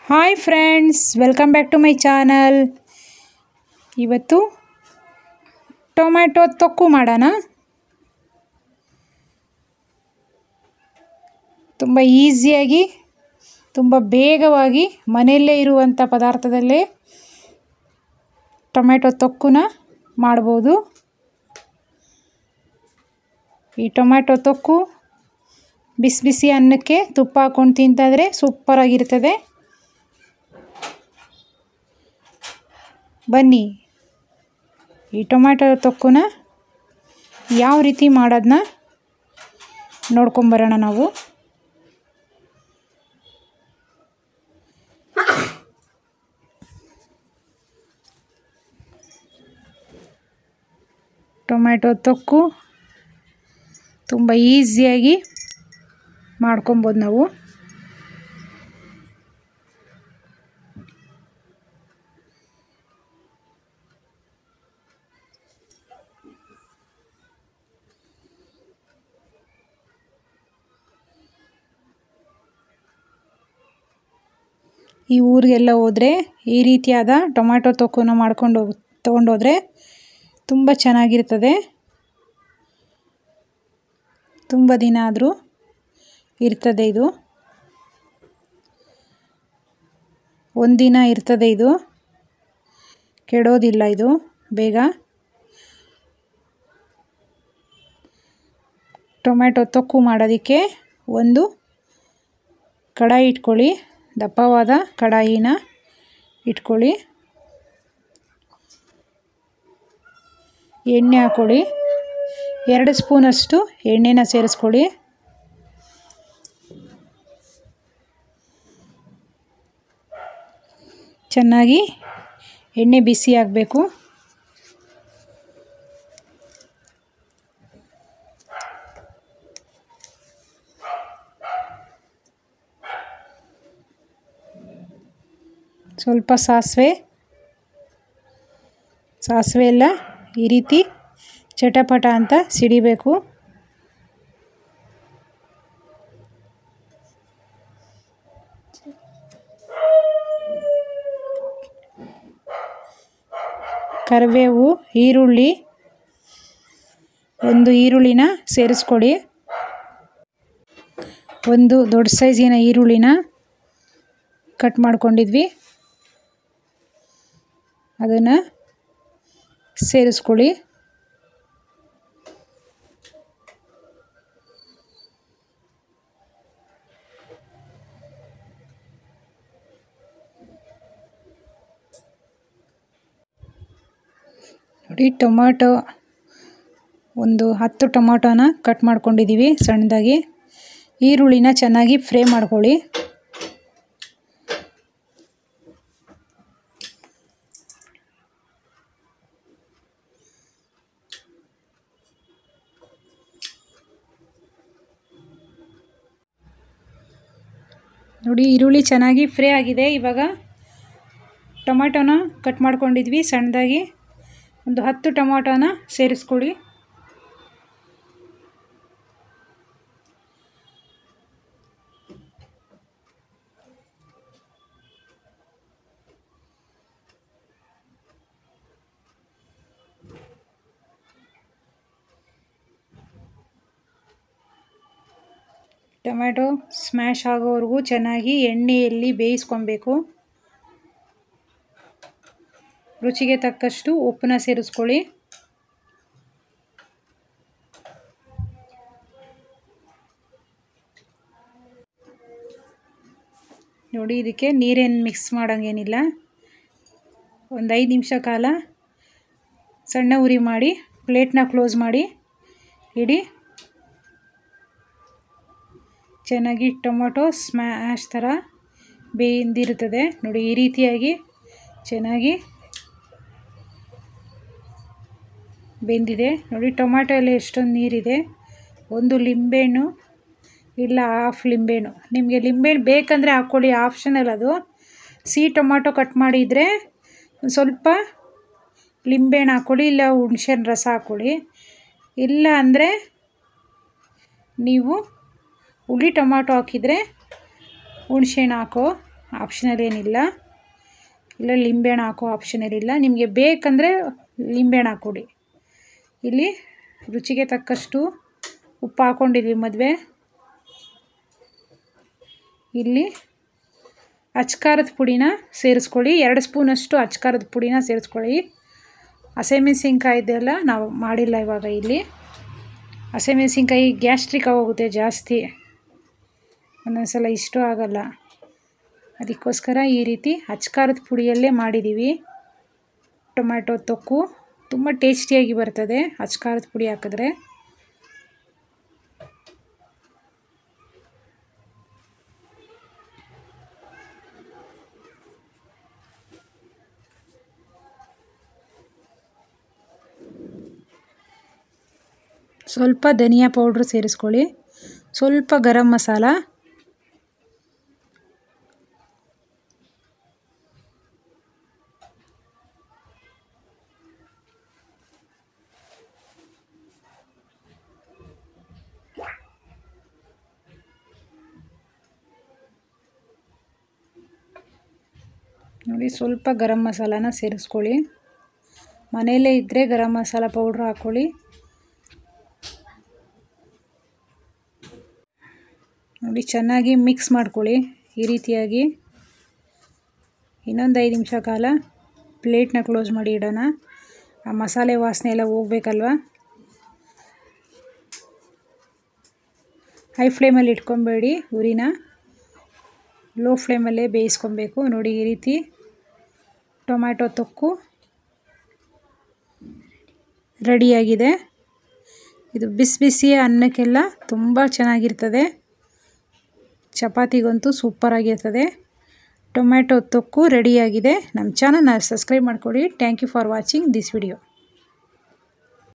Hi friends, welcome back to my channel. ಇವತ್ತು tomato ತೊಕ್ಕು ಮಾಡೋಣ. ತುಂಬ ಈಸಿಯಾಗಿ, ತುಂಬ ಬೇಗವಾಗಿ ಮನೆಯಲ್ಲೇ ಇರುವಂಥ ಪದಾರ್ಥದಲ್ಲೇ ಟೊಮ್ಯಾಟೊ ತೊಕ್ಕುನ ಮಾಡ್ಬೋದು. ಈ ಟೊಮ್ಯಾಟೊ ತೊಕ್ಕು ಬಿಸಿ ಬಿಸಿ ಅನ್ನಕ್ಕೆ ತುಪ್ಪ ಹಾಕ್ಕೊಂಡು ತಿಂತಾಯಿದ್ರೆ ಸೂಪರಾಗಿರ್ತದೆ. ಬನ್ನಿ, ಈ ಟೊಮ್ಯಾಟೊ ತೊಕ್ಕುನ ಯಾವ ರೀತಿ ಮಾಡೋದನ್ನ ನೋಡ್ಕೊಂಬರೋಣ ನಾವು. ಟೊಮ್ಯಾಟೊ ತೊಕ್ಕು ತುಂಬ ಈಸಿಯಾಗಿ ಮಾಡ್ಕೊಬೋದು ನಾವು. ಈ ಊರಿಗೆಲ್ಲ ಹೋದರೆ ಈ ರೀತಿಯಾದ ಟೊಮ್ಯಾಟೊ ತೊಕ್ಕನ್ನು ತೊಗೊಂಡೋದ್ರೆ ತುಂಬ ಚೆನ್ನಾಗಿರ್ತದೆ. ತುಂಬ ದಿನ ಆದರೂ ಇರ್ತದೆ. ಇದು ಒಂದಿನ ಇರ್ತದೆ, ಇದು ಕೆಡೋದಿಲ್ಲ ಇದು ಬೇಗ. ಟೊಮ್ಯಾಟೊ ತೊಕ್ಕು ಮಾಡೋದಕ್ಕೆ ಒಂದು ಕಡಾಯಿ ಇಟ್ಕೊಳ್ಳಿ, ದಪ್ಪವಾದ ಕಡಾಯಿನ ಇಟ್ಕೊಳ್ಳಿ. ಎಣ್ಣೆ ಹಾಕ್ಕೊಳ್ಳಿ, 2 ಸ್ಪೂನಷ್ಟು ಎಣ್ಣೆನ ಸೇರಿಸ್ಕೊಳ್ಳಿ. ಚೆನ್ನಾಗಿ ಎಣ್ಣೆ ಬಿಸಿ ಆಗಬೇಕು. ಸ್ವಲ್ಪ ಸಾಸಿವೆ ಎಲ್ಲ ಈ ರೀತಿ ಚಟಪಟ ಅಂತ ಸಿಡಿಬೇಕು. ಕರಿಬೇವು, ಈರುಳ್ಳಿ, ಒಂದು ಈರುಳ್ಳಿನ ಸೇರಿಸ್ಕೊಳ್ಳಿ. ಒಂದು ದೊಡ್ಡ ಸೈಜಿನ ಈರುಳ್ಳಿನ ಕಟ್ ಮಾಡ್ಕೊಂಡಿದ್ವಿ, ಅದನ್ನು ಸೇರಿಸ್ಕೊಳ್ಳಿ. ನೋಡಿ, ಟೊಮ್ಯಾಟೊ ಒಂದು 10 ಟೊಮ್ಯಾಟೊನ ಕಟ್ ಮಾಡ್ಕೊಂಡಿದ್ದೀವಿ ಸಣ್ಣದಾಗಿ. ಈರುಳ್ಳಿನ ಚೆನ್ನಾಗಿ ಫ್ರೈ ಮಾಡ್ಕೊಳ್ಳಿ. ನೋಡಿ, ಈರುಳ್ಳಿ ಚೆನ್ನಾಗಿ ಫ್ರೈ ಆಗಿದೆ. ಇವಾಗ ಟೊಮ್ಯಾಟೊನ ಕಟ್ ಮಾಡ್ಕೊಂಡಿದ್ವಿ ಸಣ್ಣದಾಗಿ, ಒಂದು 10 ಟೊಮ್ಯಾಟೊನ ಸೇರಿಸ್ಕೊಳ್ಳಿ. ಟೊಮ್ಯಾಟೊ ಸ್ಮ್ಯಾಶ್ ಆಗೋವರೆಗೂ ಚೆನ್ನಾಗಿ ಎಣ್ಣೆಯಲ್ಲಿ ಬೇಯಿಸ್ಕೊಬೇಕು. ರುಚಿಗೆ ತಕ್ಕಷ್ಟು ಉಪ್ಪನ್ನ ಸೇರಿಸ್ಕೊಳ್ಳಿ. ನೋಡಿ, ಇದಕ್ಕೆ ನೀರೇನು ಮಿಕ್ಸ್ ಮಾಡೋಂಗೇನಿಲ್ಲ. ಒಂದು 5 ನಿಮಿಷ ಕಾಲ ಸಣ್ಣ ಉರಿ ಮಾಡಿ ಪ್ಲೇಟ್ನ ಕ್ಲೋಸ್ ಮಾಡಿ ಇಡಿ. ಚೆನ್ನಾಗಿ ಟೊಮೊಟೊ ಸ್ಮ್ಯಾಶ್ ಥರ ಬೆಂದಿರುತ್ತದೆ. ನೋಡಿ, ಈ ರೀತಿಯಾಗಿ ಚೆನ್ನಾಗಿ ಬೆಂದಿದೆ. ನೋಡಿ, ಟೊಮ್ಯಾಟೊ ಎಲ್ಲ ಎಷ್ಟೊಂದು ನೀರಿದೆ. ಒಂದು ಲಿಂಬೆಹಣ್ಣು ಇಲ್ಲ ಹಾಫ್ ಲಿಂಬೆಹಣ್ಣು, ನಿಮಗೆ ಲಿಂಬೆಹಣ್ಣು ಬೇಕಂದರೆ ಹಾಕ್ಕೊಳ್ಳಿ, ಆಪ್ಷನಲ್ ಅದು. ಸಿಹಿ ಟೊಮ್ಯಾಟೊ ಕಟ್ ಮಾಡಿದರೆ ಸ್ವಲ್ಪ ಲಿಂಬೆಹಣ್ಣು ಹಾಕ್ಕೊಳ್ಳಿ, ಇಲ್ಲ ಹುಣಸೆಹಣ್ಣು ರಸ ಹಾಕ್ಕೊಳ್ಳಿ. ಇಲ್ಲ ಅಂದರೆ ನೀವು ಹುಳಿ ಟೊಮ್ಯಾಟೊ ಹಾಕಿದರೆ ಹುಣಸೆಹಣ್ಣು ಹಾಕೋ ಆಪ್ಷನಲ್ ಏನಿಲ್ಲ. ಇಲ್ಲ ಲಿಂಬೆಹಣ್ಣು ಹಾಕೋ ಆಪ್ಷನಲ್ ಇಲ್ಲ. ನಿಮಗೆ ಬೇಕಂದರೆ ಲಿಂಬೆಹಣ್ಣು ಹಾಕ್ಕೊಡಿ. ಇಲ್ಲಿ ರುಚಿಗೆ ತಕ್ಕಷ್ಟು ಉಪ್ಪು ಹಾಕ್ಕೊಂಡಿದ್ವಿ ಮದುವೆ. ಇಲ್ಲಿ ಅಚ್ಕಾರದ ಪುಡಿನ ಸೇರಿಸ್ಕೊಳ್ಳಿ. 2 ಸ್ಪೂನಷ್ಟು ಅಚ್ಕಾರದ ಪುಡಿನ ಸೇರಿಸ್ಕೊಳ್ಳಿ. ಹಸಿಮೆಣಸಿನ್ಕಾಯಿದೆಲ್ಲ ನಾವು ಮಾಡಿಲ್ಲ ಇವಾಗ. ಇಲ್ಲಿ ಹಸಿಮೆಣಸಿನ್ಕಾಯಿ ಗ್ಯಾಸ್ಟ್ರಿಕ್ ಆಗೋಗುತ್ತೆ ಜಾಸ್ತಿ, ಒಂದೊಂದ್ಸಲ ಇಷ್ಟ ಆಗಲ್ಲ. ಅದಕ್ಕೋಸ್ಕರ ಈ ರೀತಿ ಅಚ್ಕಾರದ ಪುಡಿಯಲ್ಲೇ ಮಾಡಿದ್ದೀವಿ. ಟೊಮ್ಯಾಟೊ ತೊಕ್ಕು ತುಂಬ ಟೇಸ್ಟಿಯಾಗಿ ಬರ್ತದೆ ಅಚ್ಕಾರದ ಪುಡಿ ಹಾಕಿದ್ರೆ. ಸ್ವಲ್ಪ ಧನಿಯಾ ಪೌಡ್ರ್ ಸೇರಿಸ್ಕೊಳ್ಳಿ. ಸ್ವಲ್ಪ ಗರಂ ಮಸಾಲ, ನೋಡಿ ಸ್ವಲ್ಪ ಗರಂ ಮಸಾಲಾನ ಸೇರಿಸ್ಕೊಳ್ಳಿ. ಮನೆಯಲ್ಲೇ ಇದ್ದರೆ ಗರಂ ಮಸಾಲ ಪೌಡ್ರ್ ಹಾಕ್ಕೊಳ್ಳಿ. ನೋಡಿ ಚೆನ್ನಾಗಿ ಮಿಕ್ಸ್ ಮಾಡ್ಕೊಳ್ಳಿ ಈ ರೀತಿಯಾಗಿ. ಇನ್ನೊಂದು 5 ನಿಮಿಷ ಕಾಲ ಪ್ಲೇಟ್ನ ಕ್ಲೋಸ್ ಮಾಡಿ ಇಡೋಣ. ಆ ಮಸಾಲೆ ವಾಸನೆ ಎಲ್ಲ ಹೋಗ್ಬೇಕಲ್ವ. ಹೈ ಫ್ಲೇಮಲ್ಲಿ ಇಟ್ಕೊಬೇಡಿ, ಉರಿನ ಲೋ ಫ್ಲೇಮಲ್ಲೇ ಬೇಯಿಸ್ಕೊಬೇಕು. ನೋಡಿ ಈ ರೀತಿ ಟೊಮ್ಯಾಟೊ ತೊಕ್ಕು ರೆಡಿಯಾಗಿದೆ. ಇದು ಬಿಸಿ ಬಿಸಿ ಅನ್ನಕ್ಕೆಲ್ಲ ತುಂಬ ಚೆನ್ನಾಗಿರ್ತದೆ. ಚಪಾತಿಗಂತೂ ಸೂಪರಾಗಿರ್ತದೆ. ಟೊಮ್ಯಾಟೊ ತೊಕ್ಕು ರೆಡಿಯಾಗಿದೆ. ನಮ್ಮ ಚಾನಲ್ನ ಸಬ್ಸ್ಕ್ರೈಬ್ ಮಾಡ್ಕೊಳ್ಳಿ. Thank you for watching this video.